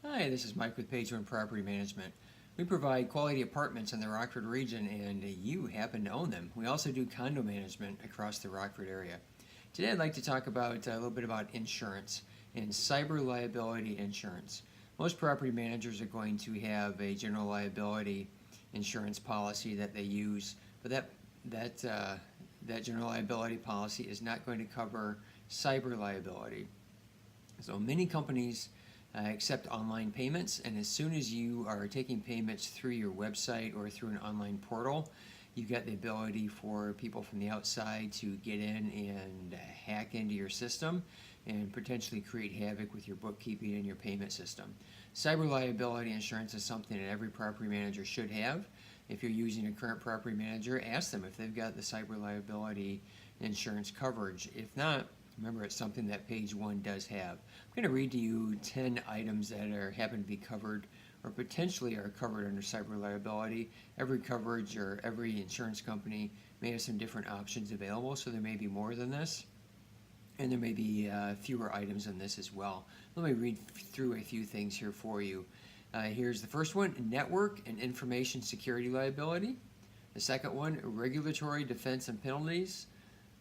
Hi, this is Mike with Page1Property Management. We provide quality apartments in the Rockford region, and you happen to own them. We also do condo management across the Rockford area. Today I'd like to talk about a little bit about insurance and cyber liability insurance. Most property managers are going to have a general liability insurance policy that they use, but that general liability policy is not going to cover cyber liability. So many companies accept online payments, and as soon as you are taking payments through your website or through an online portal, you've got the ability for people from the outside to get in and hack into your system and potentially create havoc with your bookkeeping and your payment system. Cyber liability insurance is something that every property manager should have. If you're using a current property manager, ask them if they've got the cyber liability insurance coverage. If not, remember, it's something that Page 1 does have. I'm going to read to you 10 items that happen to be covered or potentially are covered under cyber liability. Every coverage or every insurance company may have some different options available, so there may be more than this, and there may be fewer items than this as well. Let me read through a few things here for you. Here's the first one: network and information security liability. The second one: regulatory defense and penalties.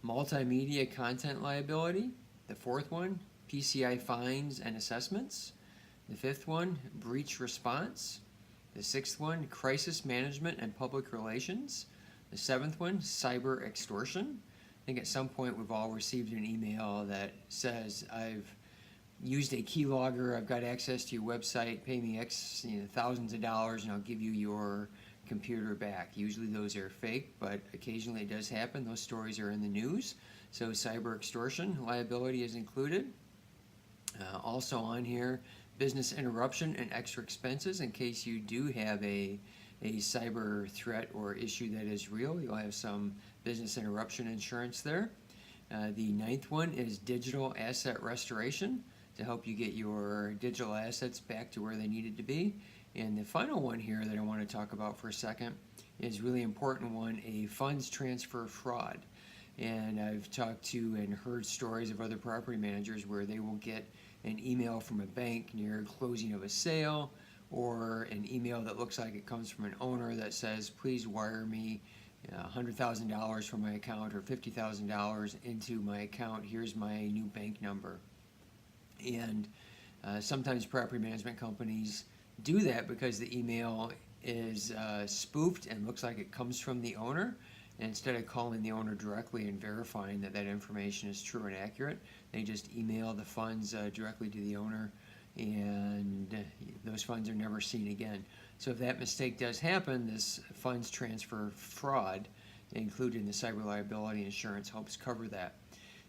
Multimedia content liability. The fourth one: PCI fines and assessments. The fifth one: breach response. The sixth one: crisis management and public relations. The seventh one: cyber extortion. I think at some point we've all received an email that says, I've used a keylogger, I've got access to your website, pay me X, thousands of dollars, and I'll give you your computer back. Usually those are fake, but occasionally it does happen. Those stories are in the news. So cyber extortion liability is included. Also on here, business interruption and extra expenses. In case you do have a cyber threat or issue that is real, you'll have some business interruption insurance there. The ninth one is digital asset restoration, to help you get your digital assets back to where they needed to be. And the final one here that I want to talk about for a second is a really important one: a funds transfer fraud. And I've talked to and heard stories of other property managers where they will get an email from a bank near closing of a sale, or an email that looks like it comes from an owner that says, please wire me $100,000 from my account or $50,000 into my account. Here's my new bank number. And sometimes property management companies do that because the email is spoofed and looks like it comes from the owner. And instead of calling the owner directly and verifying that that information is true and accurate, they just email the funds directly to the owner, and those funds are never seen again. So if that mistake does happen, this funds transfer fraud, included in the cyber liability insurance, helps cover that.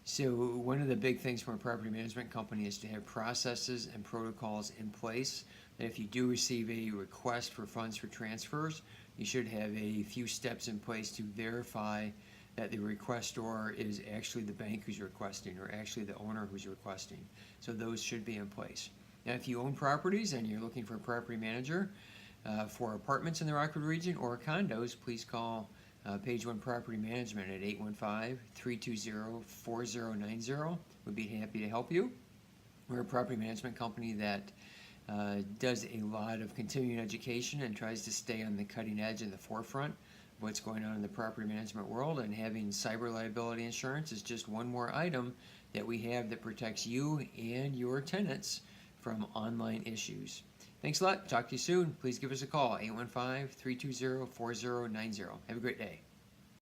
So one of the big things from a property management company is to have processes and protocols in place that if you do receive a request for funds for transfers, you should have a few steps in place to verify that the requestor is actually the bank who's requesting or actually the owner who's requesting. So those should be in place. Now, if you own properties and you're looking for a property manager for apartments in the Rockford region or condos, please call Page 1 Property Management at 815-320-4090. We'd be happy to help you. We're a property management company that does a lot of continuing education and tries to stay on the cutting edge and the forefront of what's going on in the property management world, and having cyber liability insurance is just one more item that we have that protects you and your tenants from online issues. Thanks a lot. Talk to you soon. Please give us a call, 815-320-4090. Have a great day.